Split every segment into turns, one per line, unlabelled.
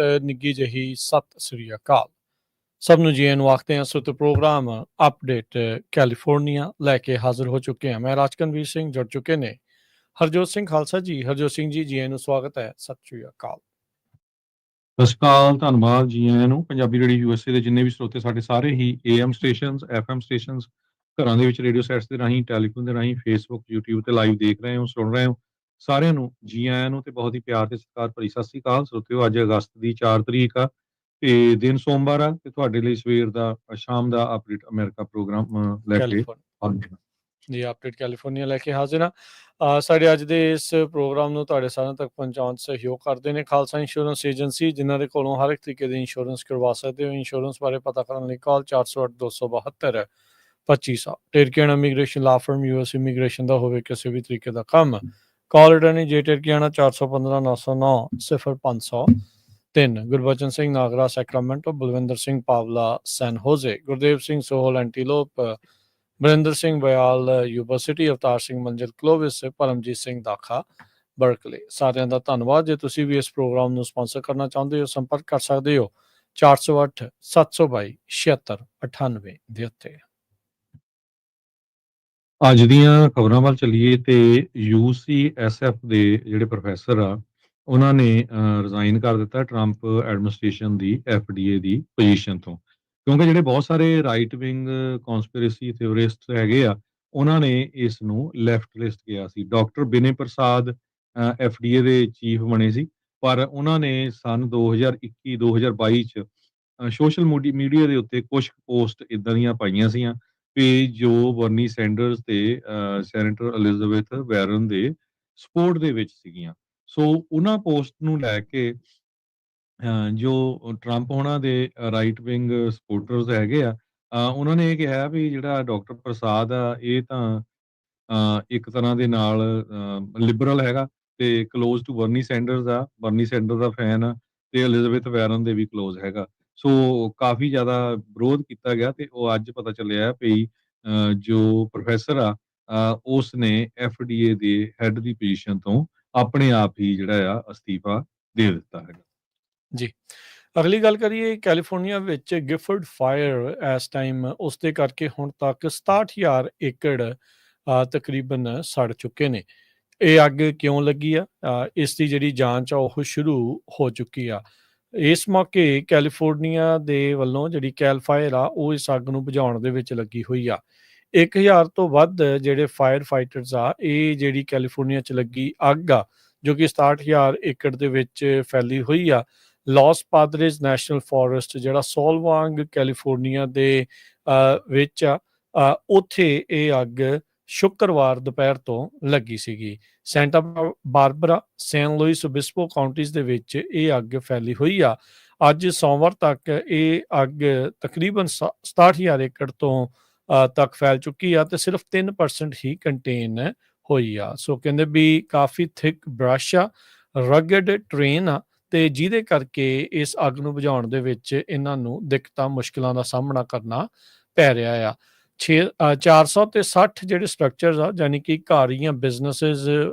ਨਿੱਘੀ ਜਿਹੀ ਸਤਿ ਸ੍ਰੀ ਅਕਾਲ। ਸਭ ਨੂੰ ਜੀ ਆਇਆਂ ਨੂੰ ਆਖਦੇ ਹਾਂ। ਸੋ ਤੇ ਪ੍ਰੋਗਰਾਮ ਅਪਡੇਟ ਕੈਲੀਫੋਰਨੀਆ ਲੈ ਕੇ ਹਾਜ਼ਰ ਹੋ ਚੁੱਕੇ ਹਾਂ। ਮੈਂ ਰਾਜਕਨਵੀਰ ਸਿੰਘ, ਜੁੜ ਚੁੱਕੇ ਨੇ ਹਰਜੋਤ ਸਿੰਘ ਖਾਲਸਾ ਜੀ। ਹਰਜੋਤ ਸਿੰਘ ਜੀ, ਜੀ ਆਇਆਂ ਨੂੰ ਸਵਾਗਤ ਹੈ। ਸਤਿ ਸ੍ਰੀ ਅਕਾਲ।
ਸਤਿ ਸ਼੍ਰੀ ਅਕਾਲ, ਧੰਨਵਾਦ ਜੀ ਆਇਆਂ ਨੂੰ। ਪੰਜਾਬੀ ਰੇਡੀਓ ਯੂਐਸਏ ਦੇ ਜਿੰਨੇ ਵੀ ਸਰੋਤੇ ਸਾਡੇ ਸਾਰੇ ਹੀ AM ਸਟੇਸ਼ਨਸ, FM ਸਟੇਸ਼ਨਸ, ਘਰਾਂ ਦੇ ਵਿੱਚ ਰੇਡੀਓ ਸੈਟਸ ਦੇ ਰਾਹੀਂ, ਟੈਲੀਫੋਨ ਦੇ ਰਾਹੀਂ, ਫੇਸਬੁੱਕ, YouTube ਤੇ ਲਾਈਵ ਦੇਖ ਰਹੇ ਹੋ, ਸੁਣ ਰਹੇ ਹੋ, ਸਾਰਿਆਂ ਨੂੰ ਜੀ ਆਇਆਂ ਨੂੰ ਤੇ ਬਹੁਤ ਹੀ ਪਿਆਰ ਤੇ ਸਤਿਕਾਰ ਭਰੀ ਸਤਿ ਸ਼੍ਰੀ ਅਕਾਲ। ਸਰੋਤਿਓ, ਅੱਜ ਅਗਸਤ ਦੀ 4 ਤਰੀਕ ਆ ਤੇ ਦਿਨ ਸੋਮਵਾਰ ਆ ਤੇ ਤੁਹਾਡੇ ਲਈ ਸਵੇਰ ਦਾ ਸ਼ਾਮ ਦਾ ਅਪਡੇਟ ਅਮਰੀਕਾ ਪ੍ਰੋਗਰਾਮ ਲੈ ਕੇ ਹਾਜ਼ਰ
ਜੀ ਅਪਡੇਟ ਕੈਲੀਫੋਰਨੀਆ ਲੈ ਕੇ ਹਾਜ਼ਰ ਹਾਂ। ਸਾਡੇ ਅੱਜ ਦੇ ਇਸ ਪ੍ਰੋਗਰਾਮ ਨੂੰ ਤੁਹਾਡੇ ਸਾਰਿਆਂ ਤੱਕ ਪਹੁੰਚਾਉਣ 'ਚ ਸਹਿਯੋਗ ਕਰਦੇ ਨੇ ਖਾਲਸਾ ਇੰਸ਼ੋਰੈਂਸ ਏਜੰਸੀ, ਜਿਨ੍ਹਾਂ ਦੇ ਕੋਲੋਂ ਹਰ ਇੱਕ ਤਰੀਕੇ ਦੀ ਇੰਸ਼ੋਰੈਂਸ ਕਰਵਾ ਸਕਦੇ ਹੋ। ਇੰਸ਼ੋਰੈਂਸ ਬਾਰੇ ਪਤਾ ਕਰਨ ਲਈ ਕਾਲ 408 272 2500। ਟਰਕੀਆਣਾ ਇਮੀਗ੍ਰੇਸ਼ਨ ਲਾ ਫਰਮ, US ਇਮੀਗ੍ਰੇਸ਼ਨ ਦਾ ਹੋਵੇ ਕਿਸੇ ਵੀ ਤਰੀਕੇ ਦਾ ਕੰਮ, ਕਾਲ ਰਿਟਰਨੀ ਜੇ ਟਰਕੀਆਣਾ 415 909 0503। ਗੁਰਬਚਨ ਸਿੰਘ ਨਾਗਰਾ ਸੈਕਰਾਮੈਂਟੋ, ਬਲਵਿੰਦਰ ਸਿੰਘ ਪਾਵਲਾ ਸੈਨ ਹੋਜ਼ੇ, ਗੁਰਦੇਵ ਸਿੰਘ ਸੋਹਲ ਐਂਟੀਲੋਪ, ਬਰਿੰਦਰ ਸਿੰਘ ਬਯਾਲ ਯੂਨੀਵਰਸਿਟੀ, ਅਵਤਾਰ ਸਿੰਘ ਮੰਜ਼ਿਲ ਕਲੋਵਿਸ, ਪਰਮਜੀਤ ਸਿੰਘ ਦਾਖਾ ਬਰਕਲੇ। ਸਾਰਿਆਂ ਦਾ ਧੰਨਵਾਦ। ਜੇ ਤੁਸੀਂ ਵੀ ਇਸ ਪ੍ਰੋਗਰਾਮ ਨੂੰ ਸਪਾਂਸਰ ਕਰਨਾ ਚਾਹੁੰਦੇ ਹੋ, ਸੰਪਰਕ ਕਰ ਸਕਦੇ ਹੋ 408 722 7698 ਦੇ ਉੱਤੇ।
ਅੱਜ ਦੀਆਂ ਖਬਰਾਂ ਵੱਲ ਚੱਲੀਏ ਤੇ UCSF ਦੇ ਜਿਹੜੇ ਪ੍ਰੋਫੈਸਰ ਆ ਉਹਨਾਂ ਨੇ ਰਿਜ਼ਾਈਨ ਕਰ ਦਿੱਤਾ ਟਰੰਪ ਐਡਮਿਨਿਸਟ੍ਰੇਸ਼ਨ ਦੀ FDA ਦੀ ਪੋਜੀਸ਼ਨ ਤੋਂ, ਕਿਉਂਕਿ ਜਿਹੜੇ ਬਹੁਤ ਸਾਰੇ ਰਾਈਟ ਵਿੰਗ ਕਨਸਪੀਰੇਸੀ ਥਿਓਰਿਸਟ ਹੈਗੇ ਆ ਉਹਨਾਂ ਨੇ ਇਸ ਨੂੰ ਲੈਫਟ ਲਿਸਟ ਕਿਹਾ ਸੀ। ਡਾਕਟਰ ਬਿਨੇ ਪ੍ਰਸਾਦ FDA ਦੇ ਚੀਫ ਬਣੇ ਸੀ, ਪਰ ਉਹਨਾਂ ਨੇ ਸਨ 2021-2022 ਚ ਸੋਸ਼ਲ ਮੀਡੀਆ ਦੇ ਉੱਤੇ ਕੁਝ ਪੋਸਟ ਇਦਾਂ ਦੀਆਂ ਪਾਈਆਂ ਸੀਆਂ ਵੀ ਜੋ ਬਰਨੀ ਸੈਂਡਰਸ ਤੇ ਸੈਨੇਟਰ ਐਲਿਜ਼ਾਬeth ਵੈਰਨ ਦੇ ਸਪੋਰਟ ਦੇ ਵਿੱਚ ਸੀਗੀਆਂ। ਸੋ ਉਹਨਾਂ ਪੋਸਟ ਨੂੰ ਲੈ ਕੇ ਜੋ ਟਰੰਪ ਹੋਣਾ ਦੇ ਰਾਈਟ ਵਿੰਗ ਸਪੋਰਟਰਸ ਹੈਗੇ ਆ, ਉਹਨਾਂ ਨੇ ਇਹ ਕਿਹਾ ਵੀ ਜਿਹੜਾ ਡਾਕਟਰ ਪ੍ਰਸਾਦ ਆ ਇਹ ਤਾਂ ਇੱਕ ਤਰ੍ਹਾਂ ਦੇ ਨਾਲ ਲਿਬਰਲ ਹੈਗਾ ਤੇ ਕਲੋਜ਼ ਟੂ ਬਰਨੀ ਸੈਂਡਰਸ ਆ, ਬਰਨੀ ਸੈਂਡਰ ਦਾ ਫੈਨ ਆ ਤੇ ਐਲਿਜ਼ਾਬeth ਵੈਰਨ ਦੇ ਵੀ ਕਲੋਜ਼ ਹੈਗਾ। ਸੋ ਕਾਫੀ ਜ਼ਿਆਦਾ ਵਿਰੋਧ ਕੀਤਾ ਗਿਆ ਤੇ ਉਹ ਅੱਜ ਪਤਾ ਚੱਲਿਆ ਵੀ ਜੋ ਪ੍ਰੋਫੈਸਰ ਆ ਉਸ ਨੇ FDA ਦੇ ਹੈੱਡ ਦੀ ਪੋਜੀਸ਼ਨ ਤੋਂ ਆਪਣੇ ਆਪ ਹੀ ਜਿਹੜਾ ਆ ਅਸਤੀਫਾ ਦੇ ਦਿੱਤਾ ਹੈਗਾ
ਜੀ। ਅਗਲੀ ਗੱਲ ਕਰੀਏ ਕੈਲੀਫੋਰਨੀਆ ਵਿੱਚ ਗਿਫਟ ਫਾਇਰ ਇਸ ਟਾਈਮ ਉਸਦੇ ਕਰਕੇ ਹੁਣ ਤੱਕ 67,000 ਏਕੜ ਤਕਰੀਬਨ ਸੜ ਚੁੱਕੇ ਨੇ। ਇਹ ਅੱਗ ਕਿਉਂ ਲੱਗੀ ਆ, ਇਸ ਦੀ ਜਿਹੜੀ ਜਾਂਚ ਆ ਉਹ ਸ਼ੁਰੂ ਹੋ ਚੁੱਕੀ ਆ। ਇਸ ਮੌਕੇ ਕੈਲੀਫੋਰਨੀਆ ਦੇ ਵੱਲੋਂ ਜਿਹੜੀ ਕੈਲ ਫਾਇਰ ਆ ਉਹ ਇਸ ਅੱਗ ਨੂੰ ਬੁਝਾਉਣ ਦੇ ਵਿੱਚ ਲੱਗੀ ਹੋਈ ਆ। 1000 ਤੋਂ ਵੱਧ ਜਿਹੜੇ ਫਾਇਰ ਫਾਈਟਰਸ ਆ, ਇਹ ਜਿਹੜੀ ਕੈਲੀਫੋਰਨੀਆ 'ਚ ਲੱਗੀ ਅੱਗ ਆ ਜੋ ਕਿ 67,000 ਏਕੜ ਦੇ ਵਿੱਚ ਫੈਲੀ ਹੋਈ ਆ। ਲਾਸ ਪਾਦਰੇਜ਼ ਨੈਸ਼ਨਲ ਫੋਰੈਸਟ ਜਿਹੜਾ ਸੋਲਵਾਂਗ ਕੈਲੀਫੋਰਨੀਆ ਦੇ ਵਿੱਚ ਆ, ਉੱਥੇ ਇਹ ਅੱਗ ਸ਼ੁੱਕਰਵਾਰ ਦੁਪਹਿਰ ਤੋਂ ਲੱਗੀ ਸੀਗੀ। ਸੈਂਟਾ ਬਾਰਬਰਾ, ਸੈਨ ਲੁਈਸ ਓਬਿਸਪੋ ਕਾਉਂਟੀਜ਼ ਦੇ ਵਿੱਚ ਇਹ ਅੱਗ ਫੈਲੀ ਹੋਈ ਆ। ਅੱਜ ਸੋਮਵਾਰ ਤੱਕ ਇਹ ਅੱਗ ਤਕਰੀਬਨ 67,000 ਏਕੜ ਤੋਂ ਤੱਕ ਫੈਲ ਚੁੱਕੀ ਆ ਤੇ ਸਿਰਫ 3% ਹੀ ਕੰਟੇਨ ਹੋਈ ਆ। ਸੋ ਕਹਿੰਦੇ ਵੀ ਕਾਫੀ ਥਿਕ ਬ੍ਰਸ਼ ਆ, ਰਗਡ ਟ੍ਰੇਨ ਆ ਤੇ ਜਿਹਦੇ ਕਰਕੇ ਇਸ ਅੱਗ ਨੂੰ ਬੁਝਾਉਣ ਦੇ ਵਿੱਚ ਇਹਨਾਂ ਨੂੰ ਦਿੱਕਤਾਂ, ਮੁਸ਼ਕਿਲਾਂ ਦਾ ਸਾਹਮਣਾ ਕਰਨਾ ਪੈ ਰਿਹਾ ਆ। 460 ਜਿਹੜੇ ਸਟਰਕਚਰਸ ਆ, ਯਾਨੀ ਕਿ ਘਰ ਜਾਂ ਬਿਜ਼ਨਸਿਸ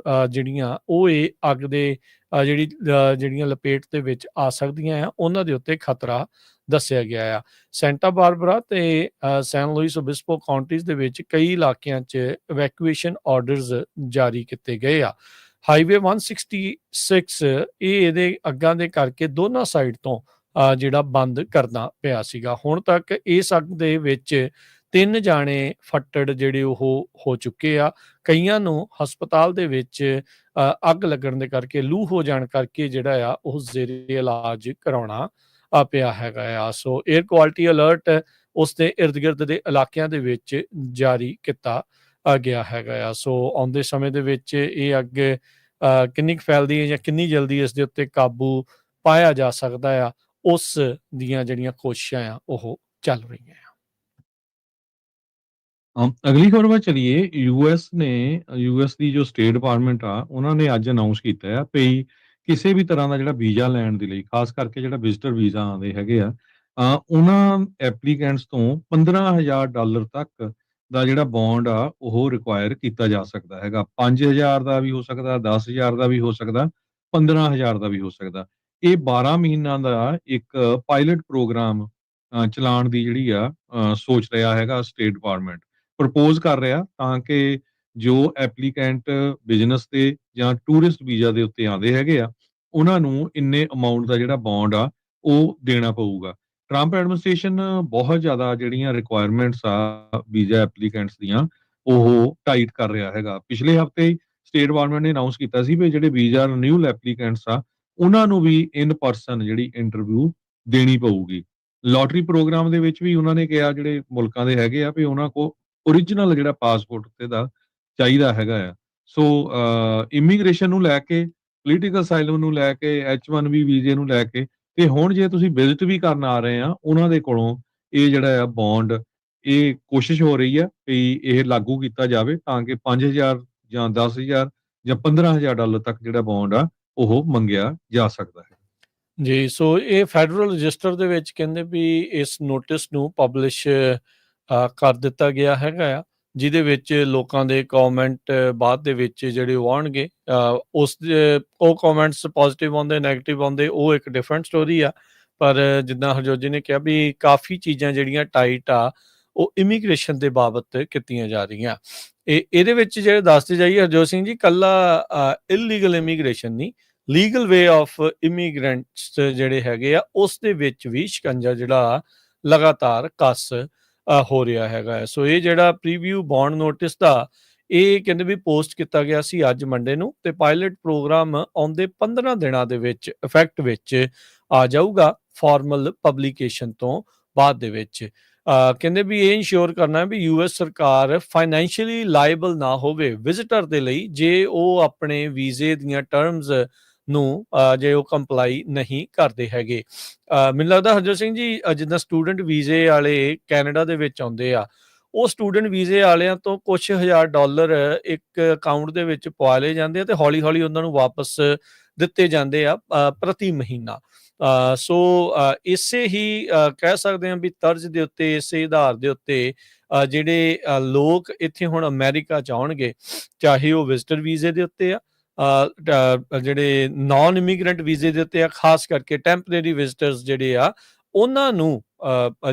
ਜਿਹੜੀਆਂ ਉਹ ਇਹ ਅੱਗ ਦੇ ਜਿਹੜੀਆਂ ਲਪੇਟ ਦੇ ਵਿੱਚ ਆ ਸਕਦੀਆਂ ਆ, ਉਹਨਾਂ ਦੇ ਉੱਤੇ ਖਤਰਾ ਦੱਸਿਆ ਗਿਆ ਆ। ਸੈਂਟਾ ਬਾਰਬਰਾ ਤੇ ਸੈਨ ਲੁਈਸ ਓਬਿਸਪੋ ਕਾਉਂਟੀਜ਼ ਦੇ ਵਿੱਚ ਕਈ ਇਲਾਕਿਆਂ 'ਚ ਇਵੈਕੂਏਸ਼ਨ ਆਰਡਰਸ ਜਾਰੀ ਕੀਤੇ ਗਏ ਆ। ਹਾਈਵੇ 166 ਇਹਦੇ ਅੱਗਾਂ ਦੇ ਕਰਕੇ ਦੋਨਾਂ ਸਾਈਡ ਤੋਂ ਜਿਹੜਾ ਬੰਦ ਕਰਨਾ ਪਿਆ ਸੀਗਾ। ਹੁਣ ਤੱਕ ਇਸ ਅੱਗ ਦੇ ਵਿੱਚ 3 ਜਾਣੇ ਫੱਟੜ ਜਿਹੜੇ ਉਹ ਹੋ ਚੁੱਕੇ ਆ। ਕਈਆਂ ਨੂੰ ਹਸਪਤਾਲ ਦੇ ਵਿੱਚ ਅੱਗ ਲੱਗਣ ਦੇ ਕਰਕੇ, ਲੂ ਹੋ ਜਾਣ ਕਰਕੇ ਜਿਹੜਾ ਆ ਉਹ ਜ਼ੇਰੇ ਇਲਾਜ ਕਰਾਉਣਾ ਪਿਆ ਹੈਗਾ ਆ। ਸੋ ਏਅਰ ਕੁਆਲਿਟੀ ਅਲਰਟ ਉਸ ਦੇ ਇਰਦ ਗਿਰਦ ਦੇ ਇਲਾਕਿਆਂ ਦੇ ਵਿੱਚ ਜਾਰੀ ਕੀਤਾ ਗਿਆ ਹੈਗਾ ਆ। ਸੋ ਆਉਂਦੇ ਸਮੇਂ ਦੇ ਵਿੱਚ ਇਹ ਅੱਗ ਕਿੰਨੀ ਕੁ ਫੈਲਦੀ ਹੈ ਜਾਂ ਕਿੰਨੀ ਜਲਦੀ ਇਸ ਦੇ ਉੱਤੇ ਕਾਬੂ ਪਾਇਆ ਜਾ ਸਕਦਾ ਆ, ਉਸ ਦੀਆਂ ਜਿਹੜੀਆਂ ਕੋਸ਼ਿਸ਼ਾਂ ਆ ਉਹ ਚੱਲ ਰਹੀਆਂ ਆ।
ਅਗਲੀ ਖਬਰ ਵੱਲ ਚਲੀਏ। ਯੂਐਸ ਦੀ ਜੋ ਸਟੇਟ ਡਿਪਾਰਟਮੈਂਟ ਆ ਉਹਨਾਂ ਨੇ ਅੱਜ ਅਨਾਉਂਸ ਕੀਤਾ ਆ ਵੀ ਕਿਸੇ ਵੀ ਤਰ੍ਹਾਂ ਦਾ ਜਿਹੜਾ ਵੀਜ਼ਾ ਲੈਣ ਦੇ ਲਈ, ਖਾਸ ਕਰਕੇ ਜਿਹੜਾ ਵਿਜ਼ਟਰ ਵੀਜ਼ਾ ਆਉਂਦੇ ਹੈਗੇ ਆ, ਉਹਨਾਂ ਐਪਲੀਕੈਂਟਸ ਤੋਂ $15,000 ਤੱਕ ਦਾ ਜਿਹੜਾ ਬੌਂਡ ਆ ਉਹ ਰਿਕੁਆਇਰ ਕੀਤਾ ਜਾ ਸਕਦਾ ਹੈਗਾ। 5,000 ਦਾ ਵੀ ਹੋ ਸਕਦਾ, 10,000 ਦਾ ਵੀ ਹੋ ਸਕਦਾ, 15,000 ਦਾ ਵੀ ਹੋ ਸਕਦਾ। ਇਹ 12 ਮਹੀਨਿਆਂ ਦਾ ਇੱਕ ਪਾਇਲਟ ਪ੍ਰੋਗਰਾਮ ਚਲਾਉਣ ਦੀ ਜਿਹੜੀ ਆ ਸੋਚ ਰਿਹਾ ਹੈਗਾ ਸਟੇਟ ਡਿਪਾਰਟਮੈਂਟ। ਪ੍ਰਪੋਜ਼ ਕਰ ਰਿਹਾ ਤਾਂ ਕਿ ਜੋ ਐਪਲੀਕੈਂਟ ਬਿਜ਼ਨਸ ਤੇ ਜਾਂ ਟੂਰਿਸਟ ਵੀਜ਼ਾ ਦੇ ਉੱਤੇ ਆਉਂਦੇ ਹੈਗੇ ਆ, ਉਹਨਾਂ ਨੂੰ ਇੰਨੇ ਅਮਾਊਂਟ ਦਾ ਜਿਹੜਾ ਬੌਂਡ ਆ ਉਹ ਦੇਣਾ ਪਊਗਾ। ਟਰੰਪ ਐਡਮਿਨਿਸਟ੍ਰੇਸ਼ਨ ਬਹੁਤ ਜ਼ਿਆਦਾ ਜਿਹੜੀਆਂ ਰਿਕੁਆਇਰਮੈਂਟਸ ਆ ਵੀਜ਼ਾ ਐਪਲੀਕੈਂਟਸ ਦੀਆਂ, ਉਹ ਟਾਈਟ ਕਰ ਰਿਹਾ ਹੈਗਾ। ਪਿਛਲੇ ਹਫ਼ਤੇ ਸਟੇਟ ਡਿਪਾਰਟਮੈਂਟ ਨੇ ਅਨਾਉਂਸ ਕੀਤਾ ਸੀ ਵੀ ਜਿਹੜੇ ਵੀਜ਼ਾ ਰਿਨਿਊਅਲ ਐਪਲੀਕੈਂਟਸ ਆ, ਉਹਨਾਂ ਨੂੰ ਵੀ ਇਨ ਪਰਸਨ ਜਿਹੜੀ ਇੰਟਰਵਿਊ ਦੇਣੀ ਪਊਗੀ। ਲੋਟਰੀ ਪ੍ਰੋਗਰਾਮ ਦੇ ਵਿੱਚ ਵੀ ਉਹਨਾਂ ਨੇ ਕਿਹਾ ਜਿਹੜੇ ਮੁਲਕਾਂ ਦੇ ਹੈਗੇ ਆ ਵੀ ਉਹਨਾਂ ਕੋਲ ਓਰੀਜਨਲ ਜਿਹੜਾ ਪਾਸਪੋਰਟ ਉੱਤੇ ਦਾ ਚਾਹੀਦਾ ਹੈਗਾ ਆ। ਸੋ ਇਮੀਗ੍ਰੇਸ਼ਨ ਨੂੰ ਲੈ ਕੇ, ਪੋਲੀਟੀਕਲ ਅਸਾਈਲਮ ਨੂੰ ਲੈ ਕੇ, H1B ਵੀਜ਼ੇ ਨੂੰ ਲੈ ਕੇ, ਤੇ ਹੁਣ ਜੇ ਤੁਸੀਂ ਵਿਜ਼ਿਟ ਵੀ ਕਰਨ ਆ ਰਹੇ ਆ ਉਹਨਾਂ ਦੇ ਕੋਲੋਂ ਇਹ ਜਿਹੜਾ ਆ ਬੌਂਡ, ਇਹ ਕੋਸ਼ਿਸ਼ ਹੋ ਰਹੀ ਆ ਵੀ ਇਹ ਲਾਗੂ ਕੀਤਾ ਜਾਵੇ ਤਾਂ ਕਿ 5,000 ਜਾਂ 10,000 ਜਾਂ $15,000 ਤੱਕ ਜਿਹੜਾ ਬੌਂਡ ਆ ਉਹ ਮੰਗਿਆ ਜਾ ਸਕਦਾ ਹੈ।
ਜੀ, ਸੋ ਇਹ ਫੈਡਰਲ ਰਜਿਸਟਰ ਦੇ ਵਿੱਚ ਕਹਿੰਦੇ ਵੀ ਇਸ ਨੋਟਿਸ ਨੂੰ ਪਬਲਿਸ਼ ਕਰ ਦਿੱਤਾ ਗਿਆ ਹੈਗਾ ਆ, ਜਿਹਦੇ ਵਿੱਚ ਲੋਕਾਂ ਦੇ ਕਮੈਂਟ ਬਾਅਦ ਦੇ ਵਿੱਚ ਜਿਹੜੇ ਉਹ ਆਉਣਗੇ। ਉਹ ਕਮੈਂਟਸ ਪੋਜ਼ਿਟਿਵ ਆਉਂਦੇ, ਨੈਗੇਟਿਵ ਆਉਂਦੇ, ਉਹ ਇੱਕ ਡਿਫਰੈਂਟ ਸਟੋਰੀ ਆ। ਪਰ ਜਿੱਦਾਂ ਹਰਜੋਤ ਜੀ ਨੇ ਕਿਹਾ ਵੀ ਕਾਫੀ ਚੀਜ਼ਾਂ ਜਿਹੜੀਆਂ ਟਾਈਟ ਆ ਉਹ ਇਮੀਗ੍ਰੇਸ਼ਨ ਦੇ ਬਾਬਤ ਕੀਤੀਆਂ ਜਾ ਰਹੀਆਂ। ਇਹਦੇ ਵਿੱਚ ਜਿਹੜੇ ਦੱਸਦੇ ਜਾਈਏ ਹਰਜੋਤ ਸਿੰਘ ਜੀ, ਕੱਲਾ ਇਲੀਗਲ ਇਮੀਗ੍ਰੇਸ਼ਨ ਨਹੀਂ, ਲੀਗਲ ਵੇ ਆਫ ਇਮੀਗ੍ਰੈਂਟਸ ਜਿਹੜੇ ਹੈਗੇ ਆ ਉਸ ਦੇ ਵਿੱਚ ਵੀ ਸ਼ਿਕੰਜਾ ਜਿਹੜਾ ਲਗਾਤਾਰ ਕੱਸ ਹੋ ਰਿਹਾ ਹੈਗਾ। ਸੋ ਇਹ ਜਿਹੜਾ ਪ੍ਰੀਵਿਊ ਬੌਂਡ ਨੋਟਿਸ ਦਾ, ਇਹ ਕਹਿੰਦੇ ਵੀ ਪੋਸਟ ਕੀਤਾ ਗਿਆ ਸੀ ਅੱਜ ਮੰਡੇ ਨੂੰ, ਤੇ ਪਾਇਲਟ ਪ੍ਰੋਗਰਾਮ ਆਉਂਦੇ 15 ਦਿਨਾਂ ਦੇ ਵਿੱਚ ਇਫੈਕਟ ਵਿੱਚ ਆ ਜਾਊਗਾ ਫਾਰਮਲ ਪਬਲੀਕੇਸ਼ਨ ਤੋਂ ਬਾਅਦ ਦੇ ਵਿੱਚ। ਕਹਿੰਦੇ ਵੀ ਇਹ ਇਨਸ਼ੋਰ ਕਰਨਾ ਵੀ US ਸਰਕਾਰ ਫਾਈਨੈਂਸ਼ੀਅਲੀ ਲਾਇਬਲ ਨਾ ਹੋਵੇ ਵਿਜ਼ਿਟਰ ਦੇ ਲਈ ਜੇ ਉਹ ਆਪਣੇ ਵੀਜ਼ੇ ਦੀਆਂ ਟਰਮਸ ਨੂੰ ਜੇ ਉਹ ਕੰਪਲਾਈ ਨਹੀਂ ਕਰਦੇ ਹੈਗੇ। ਮੈਨੂੰ ਲੱਗਦਾ ਹਰਜੋਤ ਸਿੰਘ ਜੀ, ਜਿੱਦਾਂ ਸਟੂਡੈਂਟ ਵੀਜ਼ੇ ਵਾਲੇ ਕੈਨੇਡਾ ਦੇ ਵਿੱਚ ਆਉਂਦੇ ਆ, ਉਹ ਸਟੂਡੈਂਟ ਵੀਜ਼ੇ ਵਾਲਿਆਂ ਤੋਂ ਕੁਛ $1,000 ਇੱਕ ਅਕਾਊਂਟ ਦੇ ਵਿੱਚ ਪਵਾ ਲਏ ਜਾਂਦੇ ਆ ਤੇ ਹੌਲੀ ਹੌਲੀ ਉਹਨਾਂ ਨੂੰ ਵਾਪਸ ਦਿੱਤੇ ਜਾਂਦੇ ਆ ਪ੍ਰਤੀ ਮਹੀਨਾ। ਸੋ ਇਸੇ ਹੀ ਕਹਿ ਸਕਦੇ ਹਾਂ ਵੀ ਤਰਜ਼ ਦੇ ਉੱਤੇ, ਇਸੇ ਆਧਾਰ ਦੇ ਉੱਤੇ ਜਿਹੜੇ ਲੋਕ ਇੱਥੇ ਹੁਣ ਅਮਰੀਕਾ 'ਚ ਆਉਣਗੇ, ਚਾਹੇ ਉਹ ਵਿਜ਼ਟਰ ਵੀਜ਼ੇ ਦੇ ਉੱਤੇ ਆ, ਜਿਹੜੇ ਨਾਨ ਇਮੀਗ੍ਰੈਂਟ ਵੀਜ਼ੇ ਦੇ ਉੱਤੇ ਆ, ਖਾਸ ਕਰਕੇ ਟੈਂਪਰੇਰੀ ਵਿਜ਼ਟਰਸ ਜਿਹੜੇ ਆ, ਉਹਨਾਂ ਨੂੰ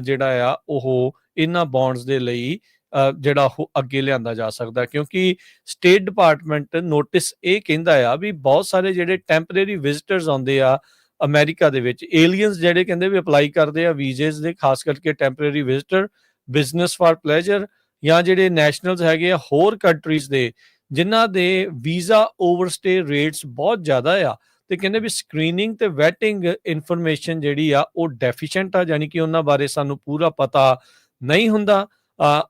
ਜਿਹੜਾ ਆ ਉਹ ਇਹਨਾਂ ਬੌਂਡਸ ਦੇ ਲਈ ਜਿਹੜਾ ਉਹ ਅੱਗੇ ਲਿਆਂਦਾ ਜਾ ਸਕਦਾ। ਕਿਉਂਕਿ ਸਟੇਟ ਡਿਪਾਰਟਮੈਂਟ ਨੋਟਿਸ ਇਹ ਕਹਿੰਦਾ ਆ ਵੀ ਬਹੁਤ ਸਾਰੇ ਜਿਹੜੇ ਟੈਂਪਰੇਰੀ ਵਿਜ਼ਟਰਸ ਆਉਂਦੇ ਆ ਅਮਰੀਕਾ ਦੇ ਵਿੱਚ, ਏਲੀਅਨਸ ਜਿਹੜੇ ਕਹਿੰਦੇ ਵੀ ਅਪਲਾਈ ਕਰਦੇ ਆ ਵੀਜ਼ੇਸ ਦੇ, ਖਾਸ ਕਰਕੇ ਟੈਂਪਰੇਰੀ ਵਿਜ਼ਟਰ, ਬਿਜ਼ਨਸ ਫਾਰ ਪਲੇਜਰ, ਜਾਂ ਜਿਹੜੇ ਨੈਸ਼ਨਲਸ ਹੈਗੇ ਆ ਹੋਰ ਕੰਟਰੀਜ਼ ਦੇ, ਜਿਨ੍ਹਾਂ ਦੇ ਵੀਜ਼ਾ ਓਵਰਸਟੇ ਰੇਟਸ ਬਹੁਤ ਜ਼ਿਆਦਾ ਆ, ਤੇ ਕਹਿੰਦੇ ਵੀ ਸਕਰੀਨਿੰਗ ਤੇ ਵੈਟਿੰਗ ਇਨਫੋਰਮੇਸ਼ਨ ਜਿਹੜੀ ਆ ਉਹ ਡੈਫੀਸ਼ੀਐਂਟ ਆ, ਯਾਨੀ ਕਿ ਉਹਨਾਂ ਬਾਰੇ ਸਾਨੂੰ ਪੂਰਾ ਪਤਾ ਨਹੀਂ ਹੁੰਦਾ।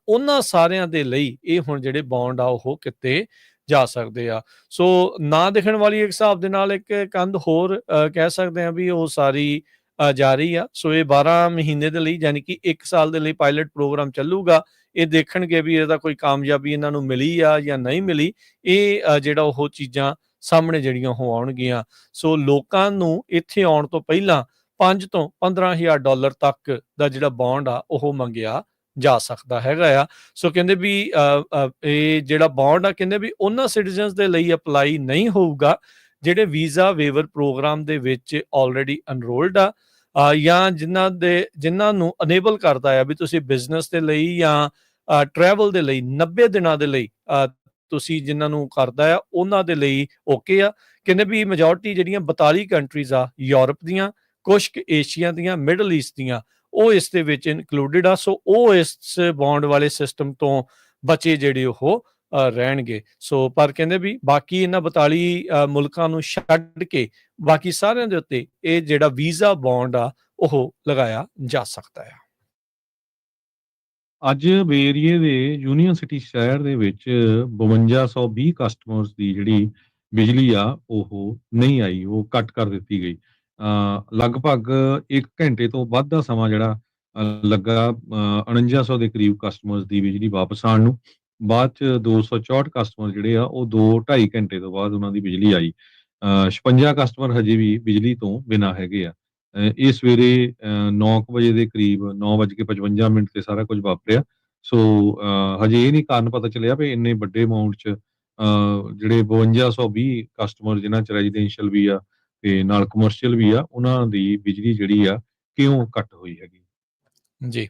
ਉਹਨਾਂ ਸਾਰਿਆਂ ਦੇ ਲਈ ਇਹ ਹੁਣ ਜਿਹੜੇ ਬੌਂਡ ਆ ਉਹ ਕਿਤੇ ਜਾ ਸਕਦੇ ਆ। ਸੋ ਨਾ ਦਿਖਣ ਵਾਲੀ ਇੱਕ ਹਿਸਾਬ ਦੇ ਨਾਲ ਇੱਕ ਕੰਧ ਹੋਰ ਕਹਿ ਸਕਦੇ ਆ ਵੀ ਉਹ ਸਾਰੀ ਜਾਰੀ ਆ। ਸੋ ਇਹ 12 ਮਹੀਨੇ ਦੇ ਲਈ, ਯਾਨੀ ਕਿ 1 ਸਾਲ ਦੇ ਲਈ ਪਾਇਲਟ ਪ੍ਰੋਗਰਾਮ ਚੱਲੂਗਾ। ਇਹ ਦੇਖਣਗੇ ਵੀ ਇਹਦਾ ਕੋਈ ਕਾਮਯਾਬੀ ਇਹਨਾਂ ਨੂੰ ਮਿਲੀ ਆ ਜਾਂ ਨਹੀਂ ਮਿਲੀ। ਇਹ ਜਿਹੜਾ ਉਹ ਚੀਜ਼ਾਂ ਸਾਹਮਣੇ ਜਿਹੜੀਆਂ ਉਹ ਆਉਣਗੀਆਂ। ਸੋ ਲੋਕਾਂ ਨੂੰ ਇੱਥੇ ਆਉਣ ਤੋਂ ਪਹਿਲਾਂ 5 ਤੋਂ $15,000 ਤੱਕ ਦਾ ਜਿਹੜਾ ਬੌਂਡ ਆ ਉਹ ਮੰਗਿਆ ਜਾ ਸਕਦਾ ਹੈਗਾ ਆ। ਸੋ ਕਹਿੰਦੇ ਵੀ ਇਹ ਜਿਹੜਾ ਬੌਂਡ ਆ, ਕਹਿੰਦੇ ਵੀ ਉਹਨਾਂ ਸਿਟੀਜ਼ਨਸ ਦੇ ਲਈ ਅਪਲਾਈ ਨਹੀਂ ਹੋਊਗਾ ਜਿਹੜੇ ਵੀਜ਼ਾ ਵੇਵਰ ਪ੍ਰੋਗਰਾਮ ਦੇ ਵਿੱਚ ਆਲਰੇਡੀ ਐਨਰੋਲਡ ਆ, ਜਾਂ ਜਿਨ੍ਹਾਂ ਨੂੰ ਅਨੇਬਲ ਕਰਦਾ ਆ ਵੀ ਤੁਸੀਂ ਬਿਜ਼ਨਸ ਦੇ ਲਈ ਜਾਂ ਟਰੈਵਲ ਦੇ ਲਈ 90 ਦਿਨਾਂ ਦੇ ਲਈ ਤੁਸੀਂ ਜਿਨ੍ਹਾਂ ਨੂੰ ਕਰਦਾ ਆ ਉਹਨਾਂ ਦੇ ਲਈ ਓਕੇ ਆ। ਕਹਿੰਦੇ ਵੀ ਮੈਜੋਰਟੀ ਜਿਹੜੀਆਂ 42 ਕੰਟਰੀਜ਼ ਆ ਯੂਰਪ ਦੀਆਂ, ਕੁਛ ਏਸ਼ੀਆ ਦੀਆਂ, ਮਿਡਲ ਈਸਟ ਦੀਆਂ, ਉਹ ਇਸ ਦੇ ਵਿੱਚ ਇਨਕਲੂਡਡ ਆ। ਸੋ ਉਹ ਇਸ ਬੌਂਡ ਵਾਲੇ ਸਿਸਟਮ ਤੋਂ ਬਚੇ ਜਿਹੜੇ ਉਹ ਰਹਿਣਗੇ। ਸੋ ਪਰ ਕਹਿੰਦੇ ਵੀ ਬਾਕੀ ਇਹਨਾਂ 42 ਮੁਲਕਾਂ ਨੂੰ ਛੱਡ ਕੇ ਬਾਕੀ ਸਾਰਿਆਂ ਦੇ ਉੱਤੇ ਇਹ ਜਿਹੜਾ ਵੀਜ਼ਾ ਬੌਂਡ ਆ ਉਹ ਲਗਾਇਆ ਜਾ ਸਕਦਾ ਆ।
ਅੱਜ ਬੇਰੀਏ ਦੇ ਯੂਨੀਅਨ ਸਿਟੀ ਸ਼ਹਿਰ ਦੇ ਵਿੱਚ 5220 ਕਸਟਮਰਸ ਦੀ ਜਿਹੜੀ ਬਿਜਲੀ ਆ ਉਹ ਨਹੀਂ ਆਈ, ਉਹ ਕੱਟ ਕਰ ਦਿੱਤੀ ਗਈ। ਲਗਭਗ 1 ਘੰਟੇ ਤੋਂ ਵੱਧ ਦਾ ਸਮਾਂ ਜਿਹੜਾ ਲੱਗਾ 4900 ਦੇ ਕਰੀਬ ਕਸਟਮਰਸ ਦੀ ਬਿਜਲੀ ਵਾਪਸ ਆਉਣ ਨੂੰ। ਬਾਅਦ ਚ 264 ਕਸਟਮਰ ਜਿਹੜੇ ਆ ਉਹ 2-2.5 ਘੰਟੇ ਤੋਂ ਬਾਅਦ ਉਹਨਾਂ ਦੀ ਬਿਜਲੀ ਆਈ। 56 ਕਸਟਮਰ ਹਜੇ ਵੀ ਬਿਜਲੀ ਤੋਂ ਬਿਨਾਂ ਹੈਗੇ ਆ। ਇਹ ਸਵੇਰੇ 9 ਵਜੇ ਦੇ ਕਰੀਬ 9:55 ਤੇ ਸਾਰਾ ਕੁਝ ਵਾਪਰਿਆ। ਸੋ ਹਜੇ ਇਹ ਨਹੀਂ ਕਾਰਨ ਪਤਾ ਚੱਲਿਆ ਵੀ ਇੰਨੇ ਵੱਡੇ ਅਮਾਊਂਟ 'ਚ ਜਿਹੜੇ 5220 ਕਸਟਮਰ ਜਿਨ੍ਹਾਂ 'ਚ ਰੈਜ਼ੀਡੈਂਸ਼ੀਅਲ ਵੀ ਆ ਤੇ ਨਾਲ ਕਮਰਸ਼ੀਅਲ ਵੀ ਆ, ਉਹਨਾਂ ਦੀ ਬਿਜਲੀ ਜਿਹੜੀ ਆ ਕਿਉਂ ਕੱਟ ਹੋਈ ਹੈਗੀ।
ਜੀ।